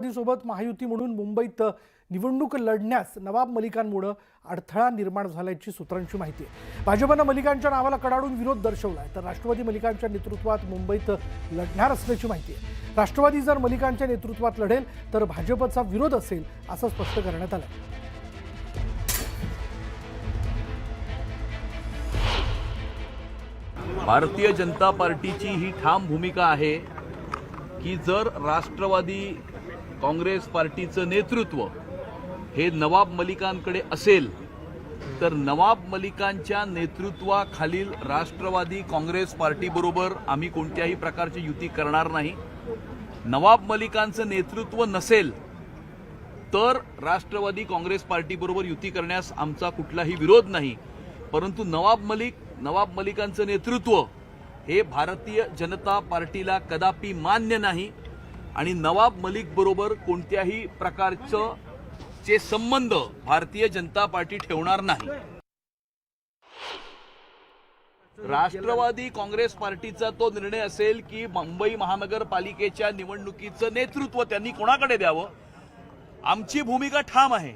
सोबत महायुती म्हणून मुंबईत निवडणूक लढण्यास नवाब मलिकांमुळे अडथळा निर्माण झाल्याची सूत्रांची माहिती आहे। भाजपने मलिकांच्या नावाला कडाडून विरोध दर्शवलाय, तर राष्ट्रवादी मलिकांच्या नेतृत्वात मुंबईत लढणार असल्याची माहिती आहे। राष्ट्रवादी जर मलिकांच्या नेतृत्वात लढेल तर भाजपचा विरोध असेल असं स्पष्ट करण्यात आलं। भारतीय जनता पार्टीची ही ठाम भूमिका आहे की जर राष्ट्रवादी काँग्रेस पार्टीचं नेतृत्व हे नवाब मलिकांकडे असेल तर नवाब मलिकांच्या नेतृत्वाखालील राष्ट्रवादी काँग्रेस पार्टीबरोबर आम्ही कोणत्याही प्रकारची युती करणार नाही। नवाब मलिकांचं नेतृत्व नसेल तर राष्ट्रवादी काँग्रेस पार्टीबरोबर युती करण्यास आमचा कुठलाही विरोध नाही, परंतु नवाब मलिकांचं नेतृत्व हे भारतीय जनता पार्टीला कदापि मान्य नाही आणि नवाब मलिक बरोबर कोणत्याही प्रकारचे संबंध भारतीय जनता पार्टी ठेवणार नाही। राष्ट्रवादी काँग्रेस पार्टीचा तो निर्णय असेल की मुंबई महानगरपालिकेच्या निवडणुकीचं नेतृत्व त्यांनी कोणाकडे द्यावं। आमची भूमिका ठाम आहे,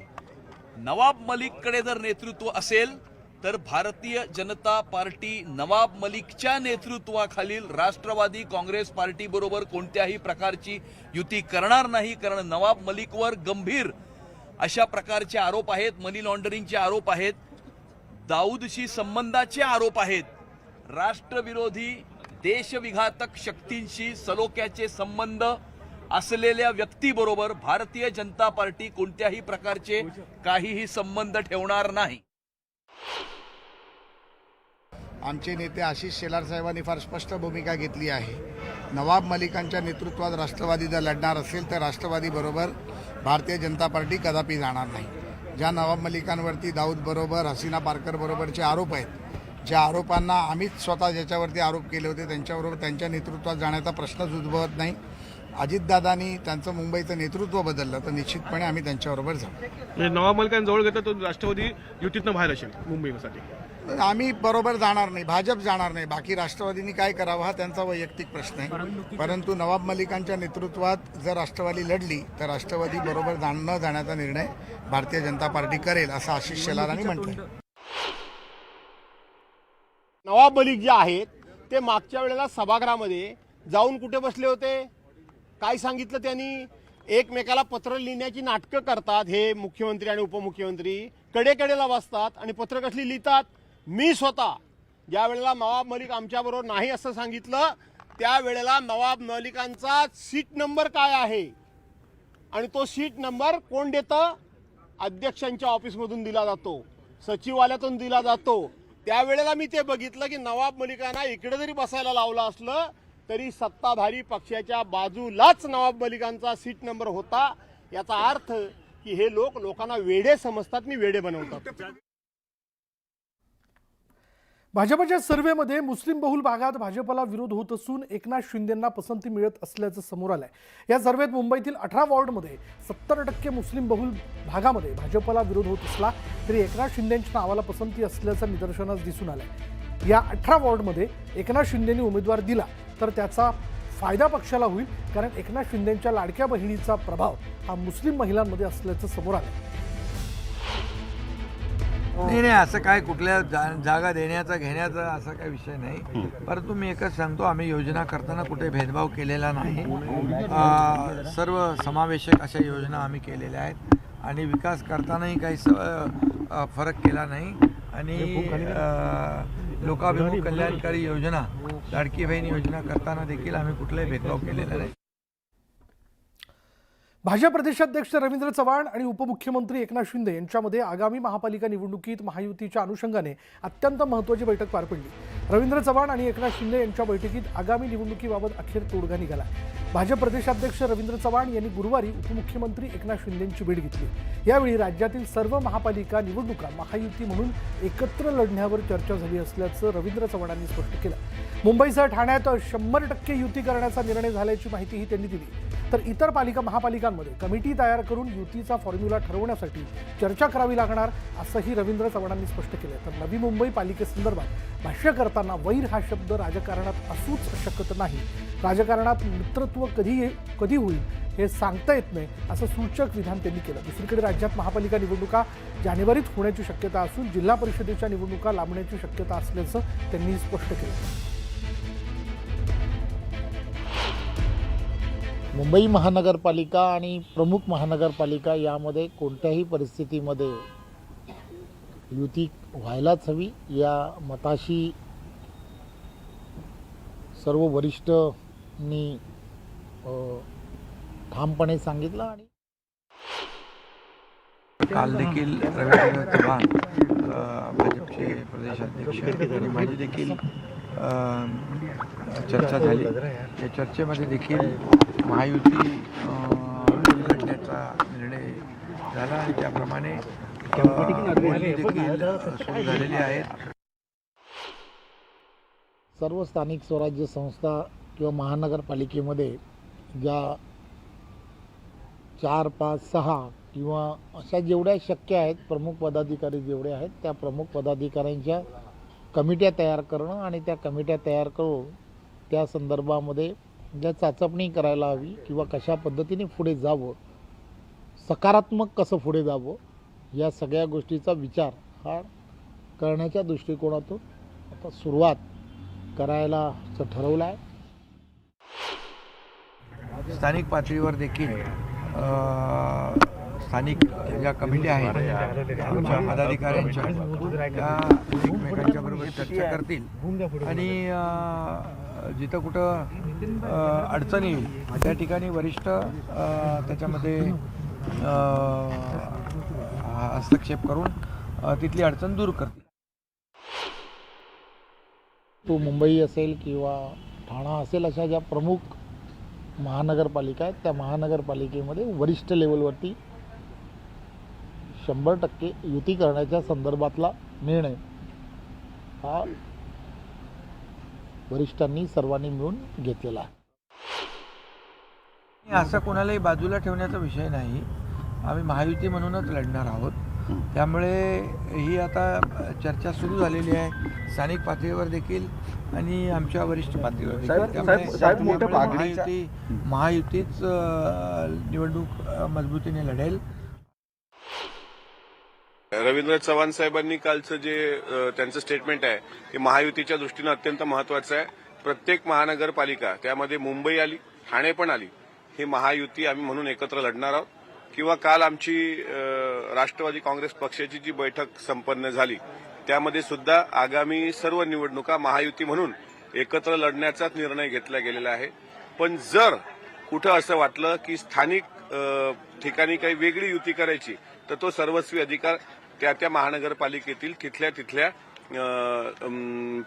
नवाब मलिककडे जर नेतृत्व असेल तर भारतीय जनता पार्टी नवाब मलिकच्या नेतृत्वाखालील राष्ट्रवादी काँग्रेस पार्टी बरोबर कोणत्याही प्रकारची युती करणार नाही, कारण नवाब मलिकवर गंभीर अशा प्रकारचे आरोप आहेत, मनी लॉन्ड्रिंगचे आरोप आहेत, दाऊदशी संबंधाचे आरोप आहेत, राष्ट्रविरोधी देशविघातक शक्तींशी सलोख्याचे संबंध असलेल्या व्यक्तीबरोबर भारतीय जनता पार्टी कोणत्याही प्रकारचे काहीही संबंध ठेवणार नाही। आमचे नेते आशिष शेलार साहेबांनी फार स्पष्ट भूमिका घेतली आहे। नवाब मलिकांच्या नेतृत्वात राष्ट्रवादी जर लढणार असेल तर राष्ट्रवादी बरोबर भारतीय जनता पार्टी कदापि जाणार नाही। ज्या नवाब मलिकांवरती दाऊद बरोबर हसीना पारकर बरोबरचे आरोप आहेत, ज्या आरोपांना आम्हीच स्वतः ज्याच्यावरती आरोप केले होते त्यांच्याबरोबर त्यांच्या नेतृत्वात जाण्याचा प्रश्नच उद्भवत नाही। अजितदादांनी त्यांचं मुंबईचं नेतृत्व बदललं तर निश्चितपणे आम्ही त्यांच्याबरोबर जाऊ। नवाब मलिकांजवळ घेतलं तर राष्ट्रवादी युतीतनं बाहेर असेल मुंबईसाठी आम्ही बरोबर जाणार नाही, भाजप जाणार नाही। बाकी राष्ट्रवादींनी काय करावं हा त्यांचा वैयक्तिक प्रश्न आहे, परंतु नवाब मलिकांच्या नेतृत्वात जर राष्ट्रवादी लढली तर राष्ट्रवादी बरोबर न जाण्याचा निर्णय भारतीय जनता पार्टी करेल असं आशिष शेलारांनी म्हटलं। नवाब मलिक जे आहेत ते मागच्या वेळेला सभागृहामध्ये जाऊन कुठे बसले होते, काय सांगितलं त्यांनी, एकमेकाला पत्र लिहिण्याची नाटकं करतात। हे मुख्यमंत्री आणि उपमुख्यमंत्री कडेकडेला बसतात आणि पत्र कसली लिहितात। मी स्वतः ज्या वेळेला नवाब मलिक आमच्याबरोबर नाही असं सांगितलं त्यावेळेला नवाब मलिकांचा सीट नंबर काय आहे आणि तो सीट नंबर कोण देतं, अध्यक्षांच्या ऑफिसमधून दिला जातो, सचिवालयातून दिला जातो। त्यावेळेला मी ते बघितलं की नवाब मलिकांना इकडे जरी बसायला लावलं असलं तरी सत्ताधारी पक्षाच्या बाजूलाच नवाब मलिकांचा सीट नंबर होता। याचा अर्थ की हे लोकांना वेडे समजतात आणि वेडे बनवतात। भाजपच्या सर्व्हेमध्ये मुस्लिम बहुल भागात भाजपला विरोध होत असून एकनाथ शिंदेंना पसंती मिळत असल्याचं समोर आलंय। या सर्व्हेत मुंबईतील 18 वॉर्डमध्ये 70% मुस्लिम बहुल भागामध्ये भाजपला विरोध होत असला तरी एकनाथ शिंदेंच्या नावाला पसंती असल्याचं निदर्शनास दिसून आलंय। या 18 वॉर्डमध्ये एकनाथ शिंदेंनी उमेदवार दिला तर त्याचा फायदा पक्षाला होईल, कारण एकनाथ शिंदेंच्या लाडक्या बहिणीचा प्रभाव हा मुस्लिम महिलांमध्ये असल्याचं समोर आलंय। नाही, असं काय कुठल्या जागा देण्याचा घेण्याचा असा काही विषय नाही, परंतु मी एकच सांगतो, आम्ही योजना करताना कुठे भेदभाव केलेला नाही। सर्व समावेशक अशा योजना आम्ही केलेल्या आहेत आणि विकास करतानाही काही फरक केला नाही आणि लोकाभिमुख कल्याणकारी योजना, लाडकी बहीण योजना करताना देखील आम्ही कुठलाही भेदभाव केलेला नाही। भाजप प्रदेशाध्यक्ष रवींद्र चव्हाण आणि उपमुख्यमंत्री एकनाथ शिंदे यांच्यामध्ये आगामी महापालिका निवडणुकीत महायुतीच्या अनुषंगाने अत्यंत महत्त्वाची बैठक पार पडली। रवींद्र चव्हाण आणि एकनाथ शिंदे यांच्या बैठकीत आगामी निवडणुकीबाबत अखेर तोडगा निघाला। भाजप प्रदेशाध्यक्ष रवींद्र चव्हाण यांनी गुरुवारी उपमुख्यमंत्री एकनाथ शिंदेंची भेट घेतली। यावेळी राज्यातील सर्व महापालिका निवडणुका महायुती म्हणून एकत्र लढण्यावर चर्चा झाली असल्याचं रवींद्र चव्हाणांनी स्पष्ट केलं। मुंबईसह ठाण्यात 100% युती करण्याचा निर्णय झाल्याची माहितीही त्यांनी दिली, तर इतर महापालिकांमध्ये कमिटी तयार करून युतीचा फॉर्म्युला ठरवण्यासाठी चर्चा करावी लागणार असंही रवींद्र चव्हाणांनी स्पष्ट केलं। तर नवी मुंबई पालिकेसंदर्भात भाष्य करताना वैर हा शब्द राजकारणात असूच शकत नाही, राजकारणात मित्रत्व नेतृत्व कधी होईल हे सांगता येत नाही असं सूचक विधान त्यांनी केलं. दुसरीकडे राज्यात महापालिका निवडणुका जानेवारीत होण्याची शक्यता असून जिल्हा परिषदेच्या निवडणुका लांबण्याची शक्यता असल्याचं त्यांनी स्पष्ट केलं. मुंबई महानगरपालिका आणि प्रमुख महानगरपालिका यामध्ये कोणत्याही परिस्थितीमध्ये युती व्हायलाच हवी या मताशी सर्व वरिष्ठांनी ठामपणे सांगितलं. आणि काल देखील रवींद्र चव्हाण भाजपचे प्रदेशाध्यक्ष आणि माझी देखील चर्चा झाली. या चर्चेमध्ये देखील महायुती लढण्याचा निर्णय झाला आणि त्याप्रमाणे बोलणी देखील सुरू झालेली आहेत. सर्व स्थानिक स्वराज्य संस्था किंवा महानगरपालिकेमध्ये ज्या 4, 5, 6 किंवा अशा जेवढ्या शक्य आहेत प्रमुख पदाधिकारी जेवढे आहेत त्या प्रमुख पदाधिकाऱ्यांच्या कमिट्या तयार करणं आणि त्या कमिट्या तयार करून त्या संदर्भामध्ये ज्या चाचपणी करायला हवी किंवा कशा पद्धतीने पुढे जावं, सकारात्मक कसं पुढे जावं या सगळ्या गोष्टीचा विचार हा करण्याच्या दृष्टिकोनातून आता सुरुवात करायला ठरवलं आहे. स्थानिक पातळीवर देखील स्थानिक ज्या कमिटी आहेत आमच्या पदाधिकाऱ्यांच्या त्या एकमेकांच्या बरोबर चर्चा करतील आणि जिथं कुठं अडचण येईल त्या ठिकाणी वरिष्ठ त्याच्यामध्ये हस्तक्षेप करून तिथली अडचण दूर करतील. तो मुंबई असेल किंवा ठाणा असेल अशा ज्या प्रमुख महानगरपालिका आहेत त्या महानगरपालिकेमध्ये वरिष्ठ लेवलवरती 100% युती करण्याच्या संदर्भातला निर्णय हा वरिष्ठांनी सर्वांनी मिळून घेतलेला आहे. असं कोणालाही बाजूला ठेवण्याचा विषय नाही. आम्ही महायुती म्हणूनच लढणार आहोत. त्यामुळे ही आता चर्चा सुरू झालेली आहे स्थानिक पातळीवर देखील आणि आमच्या वरिष्ठ पातळीवर देखील. त्यामुळे महायुतीच निवडणूक मजबूतीने लढेल. रवींद्र चव्हाण साहेबांनी कालचं जे त्यांचं स्टेटमेंट आहे ते महायुतीच्या दृष्टीनं अत्यंत महत्वाचं आहे. प्रत्येक महानगरपालिका त्यामध्ये मुंबई आली, ठाणे पण आली, ही महायुती आम्ही म्हणून एकत्र लढणार आहोत. किंवा काल आमची राष्ट्रवादी काँग्रेस पक्षाची जी बैठक संपन्न झाली त्यामध्ये सुद्धा आगामी सर्व निवडणुका महायुती म्हणून एकत्र लढण्याचाच निर्णय घेतला गेलेला आहे. पण जर कुठं असं वाटलं की स्थानिक ठिकाणी काही वेगळी युती करायची तर तो सर्वस्वी अधिकार त्या महानगरपालिकेतील तिथल्या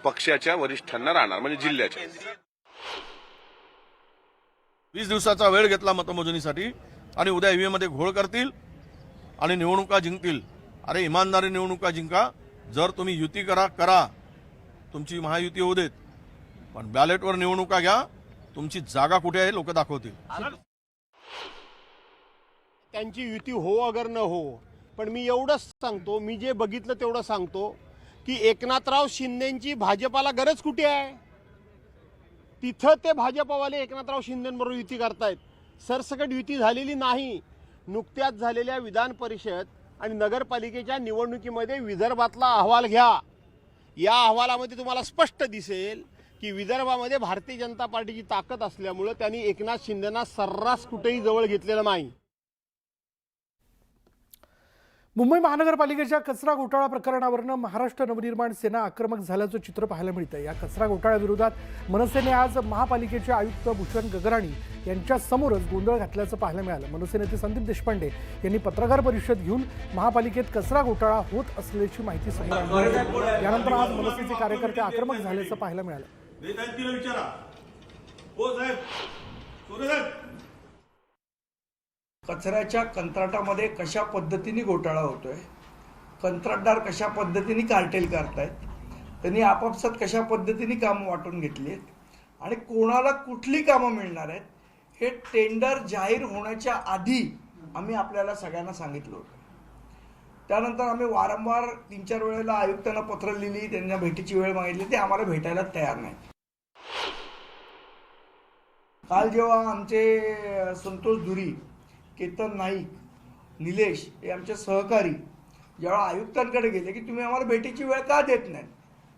पक्षाच्या वरिष्ठांना राहणार, म्हणजे जिल्ह्याच्या. 20 दिवसाचा वेळ घेतला मतमोजणीसाठी आणि उद्या ईव्हीएम मध्ये घोळ करतील आणि निवडणुका जिंकतील. अरे इमानदारी निवडणुका जिंका. जर तुम्ही युती करा, तुमची महायुती होऊ देत, पण बॅलेटवर निवडणुका घ्या. तुमची जागा कुठे आहे लोक दाखवतील. त्यांची युती हो अगर न हो, पण मी एवढंच सांगतो, मी जे बघितलं तेवढं सांगतो की एकनाथराव शिंदेची भाजपाला गरज कुठे आहे? तिथं ते भाजपावाले एकनाथराव शिंदेबरोबर युती करतायत. सरसकट युती झालेली नाही. नुकत्याच झालेल्या विधान परिषद आणि नगरपालिकेच्या निवडणुकीमध्ये विदर्भातला अहवाल घ्या. या अहवालामध्ये तुम्हाला स्पष्ट दिसेल की विदर्भामध्ये भारतीय जनता पार्टीची ताकद असल्यामुळे त्यांनी एकनाथ शिंदेना सर्रास कुठेही जवळ घेतलेलं नाही. मुंबई महानगरपालिकेच्या कचरा घोटाळा प्रकरणावरनं महाराष्ट्र नवनिर्माण सेना आक्रमक झाल्याचं चित्र पाहायला मिळतं. या कचरा घोटाळ्याविरोधात मनसेने आज महापालिकेचे आयुक्त भूषण गगराणी यांच्या समोरच गोंधळ घातल्याचं पाहायला मिळालं. मनसे नेते संदीप देशपांडे यांनी पत्रकार परिषद घेऊन महापालिकेत कचरा घोटाळा होत असल्याची माहिती समोर आणली. यानंतर आज मनसेचे कार्यकर्ते आक्रमक झाल्याचं पाहायला मिळालं. कचऱ्याच्या कंत्राटामध्ये कशा पद्धतीने घोटाळा होतोय, कंत्राटदार कशा पद्धतीने कार्टेल करतायत, त्यांनी आपापसात कशा पद्धतीने कामं वाटून घेतली आहेत आणि कोणाला कुठली कामं मिळणार आहेत हे टेंडर जाहीर होण्याच्या आधी आम्ही आपल्याला सगळ्यांना सांगितलं होतं. त्यानंतर आम्ही वारंवार 3-4 वेळेला आयुक्तांना पत्र लिहिली, त्यांना भेटीची वेळ मागितली, ते आम्हाला भेटायला तयार नाही. काल जेव्हा आमचे संतोष धुरी, केतन नाईक, निलेश हे आमचे सहकारी जेव्हा आयुक्तांकडे गेले की तुम्ही आम्हाला भेटीची वेळ का देत नाही,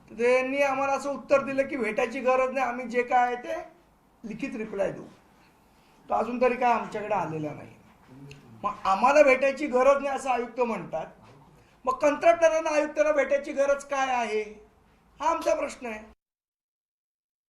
तर त्यांनी आम्हाला असं उत्तर दिलं की भेटायची गरज नाही, आम्ही जे काय आहे ते लिखित रिप्लाय देऊ. तो अजून तरी काय आमच्याकडे आलेला नाही. मग आम्हाला भेटायची गरज नाही असं आयुक्त म्हणतात, मग कंत्राटदारांना आयुक्ताला भेटायची गरज काय आहे, हा आमचा प्रश्न आहे.